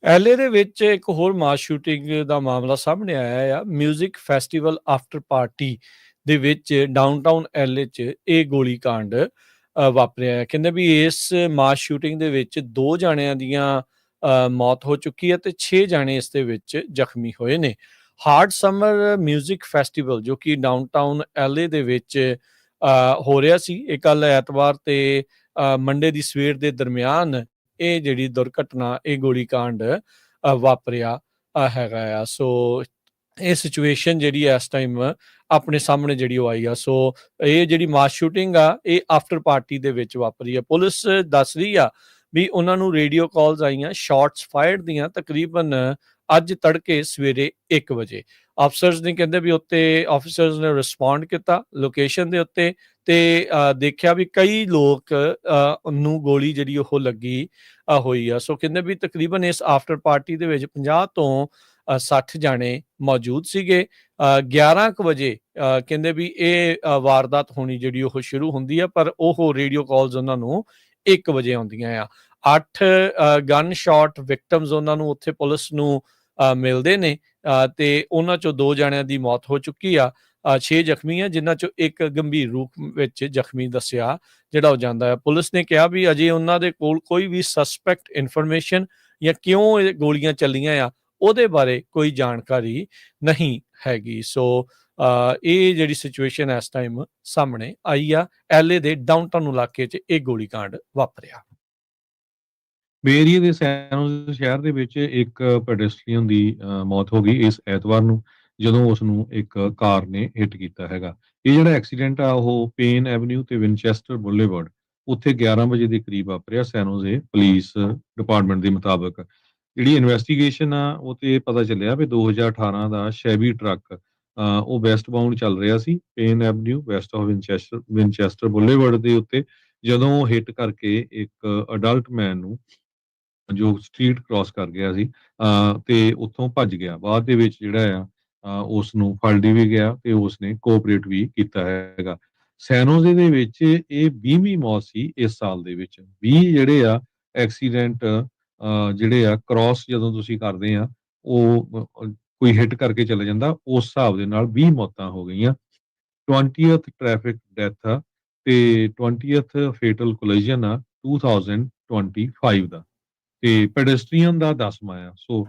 ਐਲਏ ਦੇ ਵਿੱਚ ਇੱਕ ਹੋਰ ਮਾਸ ਸ਼ੂਟਿੰਗ ਦਾ ਮਾਮਲਾ ਸਾਹਮਣੇ ਆਇਆ ਆ। ਮਿਊਜ਼ਿਕ ਫੈਸਟੀਵਲ ਆਫਟਰ ਪਾਰਟੀ ਦੇ ਵਿੱਚ ਡਾਊਨਟਾਊਨ ਐਲਏ 'ਚ ਇਹ ਗੋਲੀकांड ਵਾਪਰਿਆ ਹੈ। ਕਹਿੰਦੇ ਵੀ ਇਸ ਮਾਸ ਸ਼ੂਟਿੰਗ ਦੇ ਵਿੱਚ 2 ਜਾਣਿਆਂ ਦੀਆਂ ਮੌਤ ਹੋ ਚੁੱਕੀ ਹੈ ਤੇ 6 ਜਾਣੇ ਇਸ ਦੇ ਵਿੱਚ ਜ਼ਖਮੀ ਹੋਏ ਨੇ। ਹਾਰਡ ਸਮਰ ਮਿਊਜ਼ਿਕ ਫੈਸਟੀਵਲ ਜੋ ਕਿ ਡਾਊਨਟਾਊਨ ਐਲਏ ਦੇ ਵਿੱਚ ਹੋ ਰਿਹਾ ਸੀ। ਇਹ ਕੱਲ੍ਹ ਐਤਵਾਰ ਤੇ ਮੰਡੇ ਦੀ ਸਵੇਰ ਦੇ ਦਰਮਿਆਨ ਇਹ ਜਿਹੜੀ ਦੁਰਘਟਨਾ, ਇਹ ਗੋਲੀकांड ਵਾਪਰਿਆ ਹੈਗਾ ਆ। ਸੋ ਇਹ ਸਿਚੁਏਸ਼ਨ ਜਿਹੜੀ ਇਸ ਟਾਈਮ ਆਪਣੇ ਸਾਹਮਣੇ ਜਿਹੜੀ ਉਹ ਆਈ ਆ। ਸੋ ਇਹ ਜਿਹੜੀ ਮਾਸ ਸ਼ੂਟਿੰਗ ਆ, ਇਹ ਆਫਟਰ ਪਾਰਟੀ ਦੇ ਵਿੱਚ ਵਾਪਰੀ ਆ। ਪੁਲਿਸ ਦੱਸ ਰਹੀ ਆ ਵੀ ਉਹਨਾਂ ਨੂੰ ਰੇਡੀਓ ਕਾਲਸ ਆਈਆਂ ਸ਼ਾਟਸ ਫਾਇਰਡ ਦੀਆਂ ਤਕਰੀਬਨ ਅੱਜ ਤੜਕੇ ਸਵੇਰੇ 1 ਵਜੇ। ਅਫਸਰਸ ਨੇ ਕਹਿੰਦੇ ਵੀ ਉੱਤੇ ਆਫਿਸਰਸ ਨੇ ਰਿਸਪੌਂਡ ਕੀਤਾ ਲੋਕੇਸ਼ਨ ਦੇ ਉੱਤੇ ਤੇ ਦੇਖਿਆ ਵੀ ਕਈ ਲੋਕ ਨੂੰ ਗੋਲੀ ਜਿਹੜੀ ਉਹ ਲੱਗੀ ਹੋਈ ਆ। ਸੋ ਕਹਿੰਦੇ ਵੀ ਤਕਰੀਬਨ ਇਸ ਆਫਟਰ ਪਾਰਟੀ ਦੇ ਵਿੱਚ 50 ਤੋਂ 60 ਜਾਣੇ ਮੌਜੂਦ ਸੀਗੇ। 11 ਕੁ ਵਜੇ ਕਹਿੰਦੇ ਵੀ ਇਹ ਵਾਰਦਾਤ ਹੋਣੀ ਜਿਹੜੀ ਉਹ ਸ਼ੁਰੂ ਹੁੰਦੀ ਆ, ਪਰ ਉਹ ਰੇਡੀਓ ਕਾਲਸ ਉਹਨਾਂ ਨੂੰ 1 ਵਜੇ ਆਉਂਦੀਆਂ ਆ। 8 ਗਨ ਸ਼ਾਟ ਵਿਕਟਮਸ ਉਹਨਾਂ ਨੂੰ ਉੱਥੇ ਪੁਲਿਸ ਨੂੰ ਮਿਲਦੇ ਨੇ ਤੇ ਉਹਨਾਂ ਚੋਂ 2 ਜਾਣਿਆਂ ਦੀ ਮੌਤ ਹੋ ਚੁੱਕੀ ਆ। 6 ਜ਼ਖਮੀ ਆ, ਜਿਨ੍ਹਾਂ ਚੋਂ ਇੱਕ ਗੰਭੀਰ ਰੂਪ ਵਿੱਚ ਜ਼ਖਮੀ ਦੱਸਿਆ ਜਿਹੜਾ ਉਹ ਜਾਂਦਾ ਹੈ। ਪੁਲਿਸ ਨੇ ਕਿਹਾ ਵੀ ਅਜੇ ਉਹਨਾਂ ਦੇ ਕੋਲ ਕੋਈ ਵੀ ਸਸਪੈਕਟ ਇਨਫੋਰਮੇਸ਼ਨ ਜਾਂ ਕਿਉਂ ਇਹ ਗੋਲੀਆਂ ਚੱਲੀਆਂ ਆ ਉਹਦੇ ਬਾਰੇ ਕੋਈ ਜਾਣਕਾਰੀ ਨਹੀਂ ਹੈਗੀ। ਸੋ ਇਹ ਜਿਹੜੀ ਸਿਚੁਏਸ਼ਨ ਇਸ ਟਾਈਮ ਸਾਹਮਣੇ ਆਈ ਆ। ਐਲਏ ਦੇ ਡਾਊਨਟਾਊਨ ਇਲਾਕੇ 'ਚ ਇਹ ਗੋਲੀकांड ਵਾਪਰਿਆ।
ਬੇ ਏਰੀਏ ਦੇ ਸੈਨ ਸ਼ਹਿਰ ਦੇ ਵਿੱਚ ਇੱਕ ਪੈਡੈਸਟਰੀਅਨ ਦੀ ਮੌਤ ਹੋ ਗਈ ਇਸ ਐਤਵਾਰ ਨੂੰ, ਜਦੋਂ ਉਸ ਨੂੰ ਇੱਕ ਕਾਰ ਨੇ ਹਿੱਟ ਕੀਤਾ ਹੈਗਾ। ਇਹ ਜਿਹੜਾ ਐਕਸੀਡੈਂਟ ਆ ਉਹ ਪੇਨ ਐਵਨਿਊ ਤੇ ਵਿਨਚੈਸਟਰ ਬੁਲੇਵਰਡ ਉੱਥੇ 11 ਵਜੇ ਦੇ ਕਰੀਬ ਵਾਪਰਿਆ। ਸੈਨ ਹੋਜ਼ੇ ਪੁਲਿਸ ਡਿਪਾਰਟਮੈਂਟ ਦੇ ਮੁਤਾਬਕ ਜਿਹੜੀ ਇਨਵੈਸਟੀਗੇਸ਼ਨ ਆ ਉਹ ਤੇ ਪਤਾ ਚੱਲਿਆ ਵੀ 2018 ਦਾ ਸ਼ੈਵੀ ਟਰੱਕ ਉਹ ਵੈਸਟ ਬਾਉਂਡ ਚੱਲ ਰਿਹਾ ਸੀ Penn avenue west of Winchester boulevard ਦੇ ਉੱਤੇ, ਜਦੋਂ ਹਿੱਟ ਕਰਕੇ ਇੱਕ ਅਡਲਟ ਮੈਨ ਨੂੰ ਜੋ ਸਟਰੀਟ ਕ੍ਰਾਸ ਕਰ ਗਿਆ ਸੀ ਤੇ ਉੱਥੋਂ ਭੱਜ ਗਿਆ। ਬਾਅਦ ਦੇ ਵਿੱਚ ਜਿਹੜਾ ਆ ਉਸ ਨੂੰ ਫੜ ਲਈ ਵੀ ਗਿਆ ਤੇ ਉਸਨੇ ਕੋਆਪਰੇਟ ਵੀ ਕੀਤਾ ਹੈਗਾ। ਸੈਨ ਹੋਜ਼ੇ ਦੇ ਵਿੱਚ ਇਹ 20ਵੀਂ ਮੌਤ ਸੀ ਇਸ ਸਾਲ ਦੇ ਵਿੱਚ। 20 ਜਿਹੜੇ ਆ ਐਕਸੀਡੈਂਟ ਜਿਹੜੇ ਆ ਕ੍ਰਾਸ ਜਦੋਂ ਤੁਸੀਂ ਕਰਦੇ ਆ ਉਹ ਕੋਈ ਹਿੱਟ ਕਰਕੇ ਚਲੇ ਜਾਂਦਾ, ਉਸ ਹਿਸਾਬ ਦੇ ਨਾਲ 20 ਮੌਤਾਂ ਹੋ ਗਈਆਂ। 20th ਟ੍ਰੈਫਿਕ ਡੈਥ ਆ ਤੇ 20th ਫੇਟਲ ਕੋਲੀਜਨ ਆ 2025 ਦਾ ਤੇ ਪੈਡੈਸਟਰੀਅਨ ਦਾ 10ਵਾਂ ਆ। ਸੋ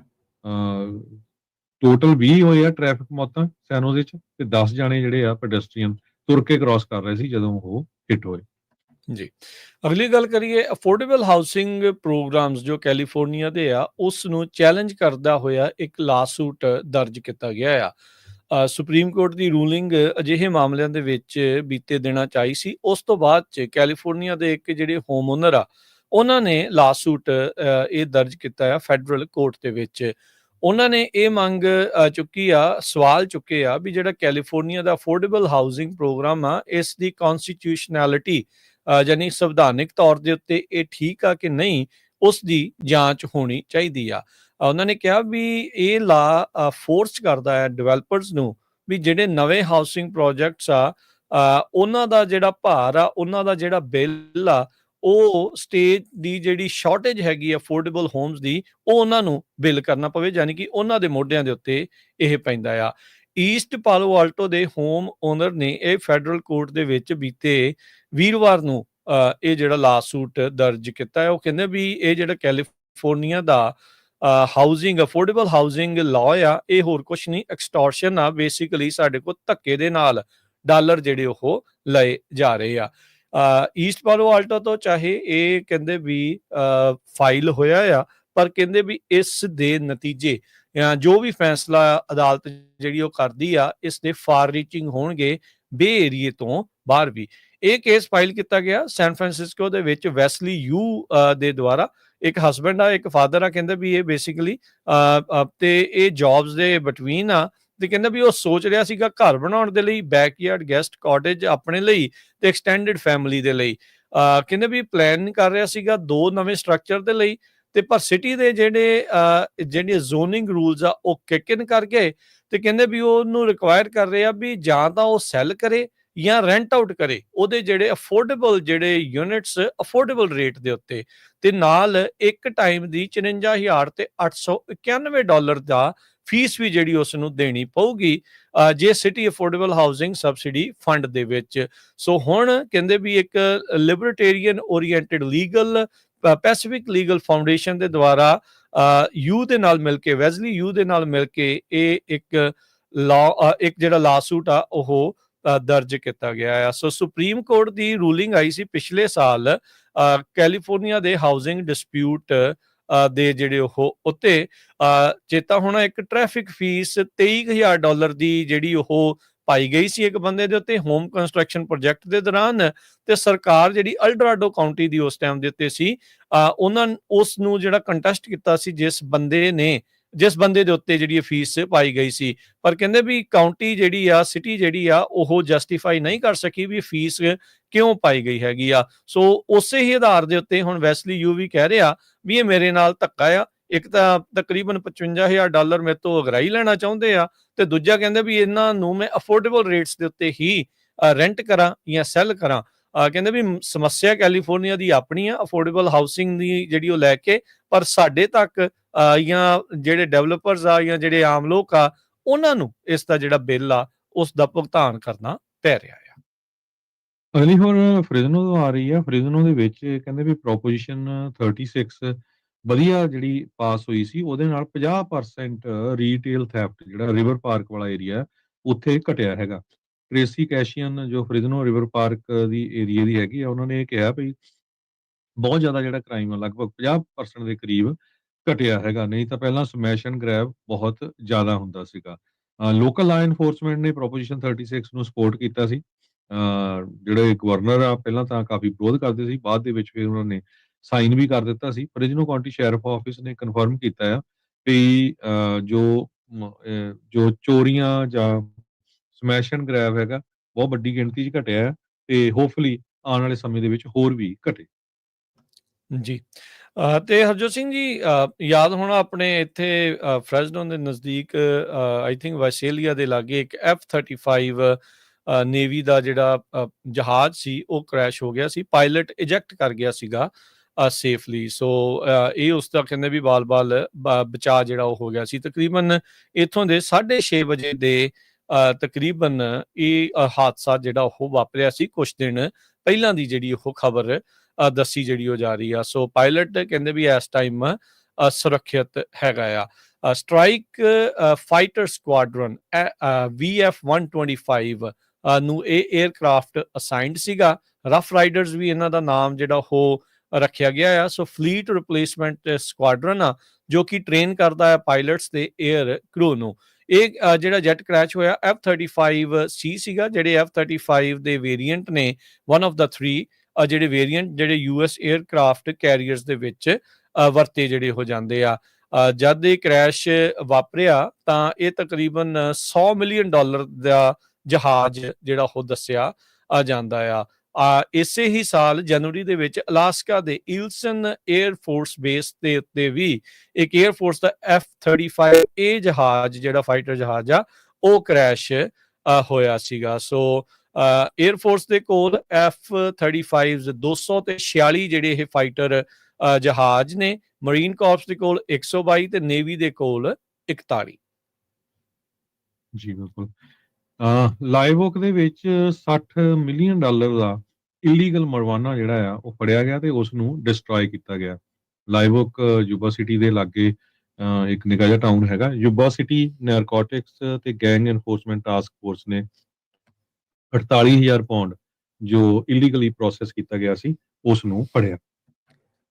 ਟੋਟਲ 20 ਹੋਏ ਆ ਟ੍ਰੈਫਿਕ ਮੌਤਾਂ ਸੈਨ ਹੋਜ਼ੇ 'ਚ ਤੇ 10 ਜਾਣੇ ਜਿਹੜੇ ਆ ਪੈਡੈਸਟਰੀਅਨ ਤੁਰ ਕੇ ਕ੍ਰਾਸ ਕਰ ਰਹੇ ਸੀ ਜਦੋਂ ਉਹ ਹਿੱਟ ਹੋਏ।
ਜੀ। ਅਗਲੀ ਗੱਲ ਕਰੀਏ ਅਫੋਰਡੇਬਲ ਹਾਊਸਿੰਗ ਪ੍ਰੋਗਰਾਮਸ ਜੋ ਕੈਲੀਫੋਰਨੀਆ ਦੇ ਆ ਉਸ ਨੂੰ ਚੈਲੰਜ ਕਰਦਾ ਹੋਇਆ ਇੱਕ ਲਾਸੂਟ ਦਰਜ ਕੀਤਾ ਗਿਆ ਆ। ਸੁਪਰੀਮ ਕੋਰਟ ਦੀ ਰੂਲਿੰਗ ਅਜਿਹੇ ਮਾਮਲਿਆਂ ਦੇ ਵਿੱਚ ਬੀਤੇ ਦਿਨਾਂ 'ਚ ਆਈ ਸੀ। ਉਸ ਤੋਂ ਬਾਅਦ 'ਚ ਕੈਲੀਫੋਰਨੀਆ ਦੇ ਇੱਕ ਜਿਹੜੇ ਹੋਮ ਓਨਰ ਆ ਉਹਨਾਂ ਨੇ ਲਾਸੂਟ ਇਹ ਦਰਜ ਕੀਤਾ ਆ ਫੈਡਰਲ ਕੋਰਟ ਦੇ ਵਿੱਚ। ਉਹਨਾਂ ਨੇ ਇਹ ਮੰਗ ਸਵਾਲ ਚੁੱਕੇ ਆ ਵੀ ਜਿਹੜਾ ਕੈਲੀਫੋਰਨੀਆ ਦਾ ਅਫੋਰਡੇਬਲ ਹਾਊਸਿੰਗ ਪ੍ਰੋਗਰਾਮ ਆ ਇਸ ਦੀ ਕਨਸਟੀਟਿਊਸ਼ਨੈਲਿਟੀ ਯਾਨੀ ਸੰਵਿਧਾਨਿਕ ਤੌਰ ਦੇ ਉੱਤੇ ਇਹ ਠੀਕ ਆ ਕਿ ਨਹੀਂ, ਉਸ ਦੀ ਜਾਂਚ ਹੋਣੀ ਚਾਹੀਦੀ ਆ। ਉਹਨਾਂ ਨੇ ਕਿਹਾ ਵੀ ਇਹ ਲਾ ਫੋਰਸ ਕਰਦਾ ਹੈ ਡਿਵੈਲਪਰਸ ਨੂੰ ਵੀ ਜਿਹੜੇ ਨਵੇਂ ਹਾਊਸਿੰਗ ਪ੍ਰੋਜੈਕਟਸ ਆ ਉਹਨਾਂ ਦਾ ਜਿਹੜਾ ਭਾਰ ਆ, ਉਹਨਾਂ ਦਾ ਜਿਹੜਾ ਬਿੱਲ ਆ, ਉਹ ਸਟੇਟ ਦੀ ਜਿਹੜੀ ਸ਼ਾਰਟੇਜ ਹੈਗੀ ਅਫੋਰਡੇਬਲ ਹੋਮਸ ਦੀ ਉਹ ਉਹਨਾਂ ਨੂੰ ਬਿੱਲ ਕਰਨਾ ਪਵੇ, ਯਾਨੀ ਕਿ ਉਹਨਾਂ ਦੇ ਮੋਢਿਆਂ ਦੇ ਉੱਤੇ ਇਹ ਪੈਂਦਾ ਆ। ਈਸਟ ਪਾਲੋ ਆਲਟੋ ਦੇ ਹੋਮ ਓਨਰ ਨੇ ਇਹ ਫੈਡਰਲ ਕੋਰਟ ਦੇ ਵਿੱਚ ਬੀਤੇ ਵੀਰਵਾਰ ਨੂੰ ਇਹ ਜਿਹੜਾ ਲਾਸੂਟ ਦਰਜ ਕੀਤਾ ਹੈ। ਉਹ ਕਹਿੰਦੇ ਵੀ ਇਹ ਜਿਹੜਾ ਕੈਲੀਫੋਰਨੀਆ ਦਾ ਹਾਊਸਿੰਗ ਅਫੋਰਡੇਬਲ ਹਾਊਸਿੰਗ ਲਾਅ ਆ ਇਹ ਹੋਰ ਕੁਛ ਨਹੀਂ, ਐਕਸਟੋਰਸ਼ਨ ਆ। ਬੇਸਿਕਲੀ ਸਾਡੇ ਕੋਲ ਧੱਕੇ ਦੇ ਨਾਲ ਡਾਲਰ ਜਿਹੜੇ ਉਹ ਲਏ ਜਾ ਰਹੇ ਆ। ਈਸਟ ਪਾਲੋ ਆਲਟੋ ਤੋਂ ਚਾਹੇ ਇਹ ਕਹਿੰਦੇ ਵੀ ਫਾਈਲ ਹੋਇਆ ਆ, ਪਰ ਕਹਿੰਦੇ ਵੀ ਇਸ ਦੇ ਨਤੀਜੇ ਜੋ ਵੀ ਫੈਸਲਾ ਅਦਾਲਤ ਜਿਹੜੀ ਉਹ ਕਰਦੀ ਆ ਇਸ ਦੇ ਫਾਰ ਰੀਚਿੰਗ ਹੋਣਗੇ ਬੇ ਏਰੀਏ ਤੋਂ ਬਾਹਰ ਵੀ। ਇਹ ਕੇਸ ਫਾਈਲ ਕੀਤਾ ਗਿਆ ਸੈਨ ਫਰਾਂਸਿਸਕੋ ਦੇ ਵਿੱਚ ਵੈਸਲੀ ਯੂ ਦੇ ਦੁਆਰਾ। ਇੱਕ ਹਸਬੈਂਡ ਆ, ਇੱਕ ਫਾਦਰ ਆ। ਕਹਿੰਦੇ ਵੀ ਇਹ ਬੇਸਿਕਲੀ ਤੇ ਇਹ ਜੌਬਸ ਦੇ ਬਿਟਵੀਨ ਆ ਤੇ ਕਹਿੰਦਾ ਵੀ ਉਹ ਸੋਚ ਰਿਹਾ ਸੀਗਾ ਘਰ ਬਣਾਉਣ ਦੇ ਲਈ ਬੈਕਯਾਰਡ ਗੈਸਟ ਕਾਟੇਜ ਆਪਣੇ ਲਈ ਤੇ ਐਕਸਟੈਂਡਡ ਫੈਮਿਲੀ ਦੇ ਲਈ। ਕਹਿੰਦੇ ਵੀ ਪਲਾਨ ਕਰ ਰਿਹਾ ਸੀਗਾ 2 ਨਵੇਂ ਸਟਰਕਚਰ ਦੇ ਲਈ ਤੇ ਪਰ ਸਿਟੀ ਦੇ ਜਿਹੜੇ ਜ਼ੋਨਿੰਗ ਰੂਲਸ ਆ ਉਹ ਕਿਕ ਇਨ ਕਰ ਗਏ ਤੇ ਕਹਿੰਦੇ ਵੀ ਉਹਨੂੰ ਰਿਕੁਆਇਰ ਕਰ ਰਹੇ ਆ ਵੀ ਜਾਂ ਤਾਂ ਉਹ ਸੈੱਲ ਕਰੇ ਜਾਂ ਰੈਂਟ ਆਊਟ ਕਰੇ ਉਹਦੇ ਜਿਹੜੇ ਅਫੋਰਡੇਬਲ ਜਿਹੜੇ ਯੂਨਿਟਸ ਅਫੋਰਡੇਬਲ ਰੇਟ ਦੇ ਉੱਤੇ, ਤੇ ਨਾਲ ਇੱਕ ਟਾਈਮ ਦੀ 54,000 ਤੇ $891 ਦਾ ਫੀਸ ਵੀ ਜਿਹੜੀ ਉਸ ਨੂੰ ਦੇਣੀ ਪਊਗੀ ਜੇ city affordable housing subsidy fund ਦੇ ਵਿੱਚ। ਸੋ ਹੁਣ ਕਹਿੰਦੇ ਵੀ ਇੱਕ libertarian oriented legal Pacific legal foundation ਦੇ ਦੁਆਰਾ ਯੂ ਦੇ ਨਾਲ ਮਿਲ ਕੇ, ਵੈਜ਼ਲੀ ਯੂ ਦੇ ਨਾਲ ਮਿਲ ਕੇ ਇਹ ਇੱਕ ਇੱਕ ਜਿਹੜਾ ਲਾਸੂਟ ਆ ਉਹ ਦਰਜ ਕੀਤਾ ਗਿਆ ਆ। ਸੋ ਸੁਪਰੀਮ ਕੋਰਟ ਦੀ ਰੂਲਿੰਗ ਆਈ ਸੀ ਪਿਛਲੇ ਸਾਲ ਕੈਲੀਫੋਰਨੀਆ ਦੇ ਹਾਊਸਿੰਗ ਡਿਸਪਿਊਟ ਦੇ ਜਿਹੜੇ ਉਹ ਉੱਤੇ ਚੇਤਾ ਹੋਣਾ ਇੱਕ ਟ੍ਰੈਫਿਕ ਫੀਸ $23,000 ਦੀ ਜਿਹੜੀ ਉਹ ਪਾਈ ਗਈ ਸੀ ਇੱਕ ਬੰਦੇ ਦੇ ਉੱਤੇ ਹੋਮ ਕੰਸਟਰਕਸ਼ਨ ਪ੍ਰੋਜੈਕਟ ਦੇ ਦੌਰਾਨ, ਤੇ ਸਰਕਾਰ ਜਿਹੜੀ ਅਲਡਰਾਡੋ ਕਾਉਂਟੀ ਦੀ ਉਸ ਟਾਈਮ ਦੇ ਉੱਤੇ ਸੀ ਉਹਨਾਂ ਉਸ ਨੂੰ ਜਿਹੜਾ ਕੰਟੈਸਟ ਕੀਤਾ ਸੀ ਜਿਸ ਬੰਦੇ ਦੇ ਉੱਤੇ ਜਿਹੜੀ ਫੀਸ ਪਾਈ ਗਈ ਸੀ, ਪਰ ਕਹਿੰਦੇ ਵੀ ਕਾਉਂਟੀ ਜਿਹੜੀ ਆ ਸਿਟੀ ਜਿਹੜੀ ਆ ਉਹ ਜਸਟੀਫਾਈ ਨਹੀਂ ਕਰ ਸਕੀ ਵੀ ਫੀਸ ਕਿਉਂ ਪਾਈ ਗਈ ਹੈਗੀ ਆ। ਸੋ ਉਸੇ ਹੀ ਆਧਾਰ ਦੇ ਉੱਤੇ ਹੁਣ ਵੈਸਲੀ ਯੂ ਵੀ ਕਹਿ ਰਿਹਾ ਵੀ ਇਹ ਮੇਰੇ ਨਾਲ ਧੱਕਾ ਆ, ਇੱਕ ਤਾਂ ਤਕਰੀਬਨ $55,000 ਮੇਰੇ ਤੋਂ ਅਗਰਾਈ ਲੈਣਾ ਚਾਹੁੰਦੇ ਆ, ਤੇ ਦੂਜਾ ਕਹਿੰਦੇ ਵੀ ਇਹਨਾਂ ਨੂੰ ਮੈਂ ਅਫੋਰਡੇਬਲ ਰੇਟਸ ਦੇ ਉੱਤੇ ਹੀ ਰੈਂਟ ਕਰਾਂ ਜਾਂ ਸੈੱਲ ਕਰਾਂ। ਕਹਿੰਦੇ ਵੀ ਸਮੱਸਿਆ ਕੈਲੀਫੋਰਨੀਆ ਦੀ ਆਪਣੀ ਆ ਅਫੋਰਡੇਬਲ ਹਾਊਸਿੰਗ ਦੀ ਜਿਹੜੀ ਉਹ ਲੈ ਕੇ, ਪਰ ਸਾਡੇ ਤੱਕ ਜਾਂ ਜਿਹੜੇ ਡਿਵੈਲਪਰਸ ਆ ਜਾਂ ਜਿਹੜੇ ਆਮ ਲੋਕ ਆ ਉਹਨਾਂ ਨੂੰ ਇਸ ਦਾ ਜਿਹੜਾ ਬਿੱਲ ਆ ਉਸ ਦਾ ਭੁਗਤਾਨ ਕਰਨਾ ਪੈ ਰਿਹਾ ਆ।
ਅਗਲੀ ਹੁਣ ਫ੍ਰਿਜ਼ਨੋ ਤੋਂ ਆ ਰਹੀ ਆ। ਫ੍ਰਿਜ਼ਨੋ ਦੇ ਵਿੱਚ ਕਹਿੰਦੇ ਵੀ ਪ੍ਰੋਪੋਜੀਸ਼ਨ 36 ਵਧੀਆ ਜਿਹੜੀ ਪਾਸ ਹੋਈ ਸੀ, ਉਹਦੇ ਨਾਲ 50% ਰੀਟੇਲ ਥੈਫਟ ਜਿਹੜਾ ਰਿਵਰ ਪਾਰਕ ਵਾਲਾ ਏਰੀਆ ਉੱਥੇ ਘਟਿਆ ਹੈਗਾ। ਟ੍ਰੇਸੀ ਕੈਸ਼ੀਅਨ ਜੋ ਫ੍ਰਿਜ਼ਨੋ ਰਿਵਰ ਪਾਰਕ ਦੀ ਏਰੀਆ ਦੀ ਹੈਗੀ ਆ, ਉਹਨਾਂ ਨੇ ਇਹ ਕਿਹਾ ਵੀ ਬਹੁਤ ਜ਼ਿਆਦਾ ਜਿਹੜਾ ਕ੍ਰਾਈਮ ਆ ਲਗਭਗ 50% ਦੇ ਕਰੀਬ ਘਟਿਆ ਹੈਗਾ, ਨਹੀਂ ਤਾਂ ਪਹਿਲਾਂ ਸਮੈਸ਼ ਐਂਡ ਗ੍ਰੈਬ ਬਹੁਤ ਜ਼ਿਆਦਾ ਹੁੰਦਾ ਸੀਗਾ। ਲੋਕਲ ਲਾ ਐਨਫੋਰਸਮੈਂਟ ਨੇ ਪ੍ਰੋਪੋਜੀਸ਼ਨ 36 ਨੂੰ ਸਪੋਰਟ ਕੀਤਾ ਸੀ। ਜਿਹੜੇ ਗਵਰਨਰ ਆ ਪਹਿਲਾਂ ਤਾਂ ਕਾਫੀ ਵਿਰੋਧ ਕਰਦੇ ਸੀ, ਬਾਅਦ ਦੇ ਵਿੱਚ ਫਿਰ ਉਹਨਾਂ ਨੇ ਸਾਈਨ ਵੀ ਕਰ ਦਿੱਤਾ ਸੀ। ਫ੍ਰਿਜ਼ਨੋ ਕਾਉਂਟੀ ਸ਼ੈਰਿਫ ਆਫਿਸ ਨੇ ਕਨਫਰਮ ਕੀਤਾ ਆ ਵੀ ਜੋ ਚੋਰੀਆਂ ਜਾਂ ਸਮੈਸ਼ ਐਂਡ ਗ੍ਰੈਬ ਹੈਗਾ ਬਹੁਤ ਵੱਡੀ ਗਿਣਤੀ 'ਚ ਘਟਿਆ ਹੈ, ਤੇ ਹੋਪਫੁਲੀ ਆਉਣ ਵਾਲੇ ਸਮੇਂ ਦੇ ਵਿੱਚ ਹੋਰ ਵੀ ਘਟੇ।
ਜੀ ਤੇ ਹਰਜੋਤ ਸਿੰਘ ਜੀ ਯਾਦ ਹੋਣਾ ਆਪਣੇ ਇੱਥੇ ਫ੍ਰੈਜ਼ਨੋ ਦੇ ਨਜ਼ਦੀਕ ਆਈ ਥਿੰਕ ਵਾਈਸੇਲੀਆ ਦੇ ਲਾਗੇ ਇੱਕ F-35 ਨੇਵੀ ਦਾ ਜਿਹੜਾ ਜਹਾਜ਼ ਸੀ ਉਹ ਕ੍ਰੈਸ਼ ਹੋ ਗਿਆ ਸੀ, ਪਾਇਲਟ ਇਜੈਕਟ ਕਰ ਗਿਆ ਸੀਗਾ ਸੇਫਲੀ। ਸੋ ਇਹ ਉਸ ਦਾ ਕਹਿੰਦੇ ਵੀ ਬਾਲ-ਬਾਲ ਬਚਾਅ ਜਿਹੜਾ ਉਹ ਹੋ ਗਿਆ ਸੀ। ਤਕਰੀਬਨ ਇੱਥੋਂ ਦੇ 6:30 ਵਜੇ ਦੇ ਤਕਰੀਬਨ ਇਹ ਹਾਦਸਾ ਜਿਹੜਾ ਉਹ ਵਾਪਰਿਆ ਸੀ, ਕੁਛ ਦਿਨ ਪਹਿਲਾਂ ਦੀ ਜਿਹੜੀ ਉਹ ਖਬਰ ਦੱਸੀ ਜਿਹੜੀ ਉਹ ਜਾ ਰਹੀ ਆ। ਸੋ ਪਾਇਲਟ ਕਹਿੰਦੇ ਵੀ ਇਸ ਟਾਈਮ ਸੁਰੱਖਿਅਤ ਹੈਗਾ ਆ। ਸਟ੍ਰਾਈਕ ਫਾਈਟਰ ਸਕੁਆਡਰਨ VF-125 ਨੂੰ ਇਹ 에ਅਰਕ੍ਰਾਫਟ ਅਸਾਈਨਡ ਸੀਗਾ। ਰਫ ਰਾਈਡਰਸ ਵੀ ਇਹਨਾਂ ਦਾ ਨਾਮ ਜਿਹੜਾ ਉਹ ਰੱਖਿਆ ਗਿਆ ਆ। ਸੋ ਫਲੀਟ ਰਿਪਲੇਸਮੈਂਟ ਸਕੁਆਡਰਨ ਆ ਜੋ ਕਿ ਟ੍ਰੇਨ ਕਰਦਾ ਹੈ ਪਾਇਲਟਸ ਤੇ 에ਅਰ ਕਰੂ ਨੂੰ। ਇਹ ਜਿਹੜਾ ਜੈਟ ਕ੍ਰੈਸ਼ ਹੋਇਆ F-35C ਸੀਗਾ, ਜਿਹੜੇ F-35 ਦੇ ਵੇਰੀਐਂਟ ਨੇ ਵਨ ਆਫ ਦਾ 3 ਜਿਹੜੇ ਵੇਰੀਐਂਟ ਜਿਹੜੇ US 에ਅਰਕ੍ਰਾਫਟ ਕੈਰੀਅਰਸ ਦੇ ਵਿੱਚ ਵਰਤੇ ਜਿਹੜੇ ਹੋ ਜਾਂਦੇ ਆ। ਜਦ ਇਹ ਕ੍ਰੈਸ਼ ਵਾਪਰਿਆ ਤਾਂ ਇਹ ਤਕਰੀਬਨ $100 ਮਿਲੀਅਨ ਦਾ ਜਹਾਜ਼ ਜਿਹੜਾ ਉਹ ਦੱਸਿਆ ਜਾਂਦਾ ਆ। ਇਸੇ ਹੀ ਸਾਲ ਜਨਵਰੀ ਦੇ ਵਿੱਚ ਅਲਾਸਕਾ ਦੇ ਇਲਸਨ 에ਅਰ ਫੋਰਸ ਬੇਸ ਦੇ ਉੱਤੇ ਵੀ ਇੱਕ 에ਅਰ ਫੋਰਸ ਦਾ F-35A ਜਹਾਜ਼ ਜਿਹੜਾ ਫਾਈਟਰ ਜਹਾਜ਼ ਆ ਉਹ ਕ੍ਰੈਸ਼ ਹੋਇਆ ਸੀਗਾ। ਸੋ 에ਅਰ ਫੋਰਸ ਦੇ ਕੋਲ F-35 200 ਤੇ 46 ਜਿਹੜੇ ਇਹ ਫਾਈਟਰ ਜਹਾਜ਼ ਨੇ, ਮਰੀਨ ਕਾਰਪਸ ਦੇ ਕੋਲ 122 ਤੇ ਨੇਵੀ ਦੇ ਕੋਲ 41।
ਜੀ ਬਿਲਕੁਲ। ਲਾਈਵ ਓਕ ਦੇ ਵਿੱਚ $60 ਮਿਲੀਅਨ ਦਾ ਇਲੀਗਲ ਮਰਵਾਨਾ ਜਿਹੜਾ ਆ ਉਹ ਫੜਿਆ ਗਿਆ ਤੇ ਉਸ ਨੂੰ ਡਿਸਟਰੋਏ ਕੀਤਾ ਗਿਆ। ਲਾਈਵ ਓਕ ਯੂਬਾ ਸਿਟੀ ਦੇ ਲਾਗੇ ਇੱਕ ਨਿੱਕਾ ਜਿਹਾ ਟਾਊਨ ਹੈਗਾ। ਯੂਬਾ ਸਿਟੀ ਨਾਰਕੋਟਿਕਸ ਤੇ ਗੈਂਗ ਐਨਫੋਰਸਮੈਂਟ ਟਾਸਕ ਫੋਰਸ ਨੇ 48,000 ਪਾਉਂਡ ਜੋ ਇਲੀਗਲੀ ਪ੍ਰੋਸੈਸ ਕੀਤਾ ਗਿਆ ਸੀ ਉਸ ਨੂੰ ਫੜਿਆ।